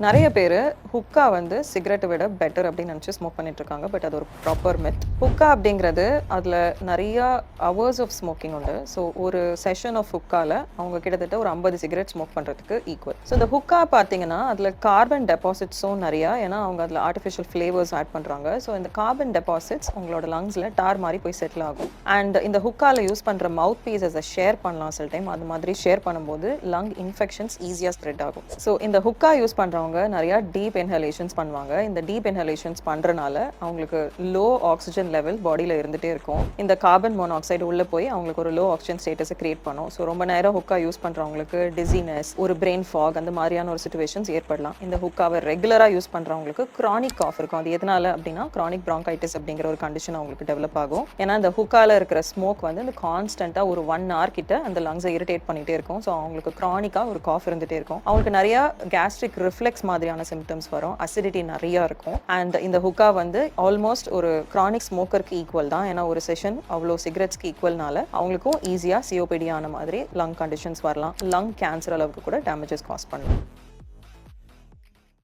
நிறைய பேரு ஹுக்கா வந்து சிகரெட்டை விட பெட்டர் அப்படின்னு நினச்சி ஸ்மோக் பண்ணிட்டு இருக்காங்க. பட் அது ஒரு ப்ராப்பர் மித். ஹுக்கா அப்படிங்கிறது அதில் நிறைய ஹவர்ஸ் ஆஃப் ஸ்மோக்கிங் உண்டு. ஸோ ஒரு செஷன் ஆஃப் ஹுக்கால அவங்க கிட்டத்தட்ட ஒரு 50 சிகரெட் ஸ்மோக் பண்ணுறதுக்கு ஈக்குவல். ஸோ இந்த ஹுக்கா பார்த்தீங்கன்னா அதில் கார்பன் டெபாசிட்ஸும் நிறையா, ஏன்னா அவங்க அதில் ஆர்டிஃபிஷியல் ஃப்ளேவர்ஸ் ஆட் பண்ணுறாங்க. ஸோ இந்த கார்பன் டெபாசிட்ஸ் உங்களோட லங்ஸில் டார் மாதிரி போய் செட்டில் ஆகும். அண்ட் இந்த ஹுக்கால யூஸ் பண்ணுற மவுத் பீஸஸை ஷேர் பண்ணலாம் சில டைம். அது மாதிரி ஷேர் பண்ணும்போது லங் இன்ஃபெக்ஷன்ஸ் ஈஸியாக ஸ்ப்ரெட் ஆகும். ஸோ இந்த ஹுக்கா யூஸ் பண்ணுறவங்க நிறைய டீப் இன்ஹலேஷன்ஸ் பண்ணுவாங்க. இந்த டீப் இன்ஹலேஷன்ஸ் பண்றனால அவங்களுக்கு லோ ஆக்சிஜன் லெவல் பாடியில் இருந்துட்டே இருக்கும். இந்த கார்பன் மோனாக்சைடு உள்ள போய் அவங்களுக்கு ஒரு லோ ஆக்சிஜன் ஸ்டேட்டஸை கிரியேட் பண்ணும். ஸோ ரொம்ப நேரம் ஹுக்கா யூஸ் பண்றவங்களுக்கு டிசினஸ், ஒரு பிரெயின் ஃபாக், அந்த மாதிரியான ஒரு சிச்சுவேஷன்ஸ் ஏற்படலாம். இந்த ஹுக்காவை ரெகுலரா யூஸ் பண்றவங்களுக்கு கிரானிக் காஃப் இருக்கும். அது எதனால அப்படின்னா கிரானிக் பிராங்கைட்டிஸ் அப்படிங்கிற ஒரு கண்டிஷன் அவங்களுக்கு டெவலப் ஆகும். ஏன்னா இந்த ஹுக்கால இருக்கிற ஸ்மோக் வந்து இந்த கான்ஸ்டன்டா ஒரு 1 hour கிட்ட அந்த லங்ஸை இரிட்டேட் பண்ணிட்டே இருக்கும். ஸோ அவங்களுக்கு கிரானிக்கா ஒரு காஃப் இருந்துட்டே இருக்கும். அவங்களுக்கு நிறைய கேஸ்ட்ரிக் ரிஃப்ளெக்ஸ் மாதிரியான சிம்டம்ஸ் வரும். அசிடிட்டி நிறைய இருக்கும். அண்ட் இந்த ஹுக்கா வந்து ஆல்மோஸ்ட் ஒரு கிரானிக் ஸ்மோக்கருக்கு ஈக்குவல் தான். ஏன்னா ஒரு செஷன் அவ்வளோ சிகரெட்ஸ்க்கு ஈக்குவல்னால அவங்களுக்கும் ஈஸியாக சிஓபிடி ஆன மாதிரி லங் கண்டிஷன்ஸ் வரலாம். லங் கேன்சர் அளவுக்கு கூட டேமேஜஸ் காஸ் பண்ணலாம்.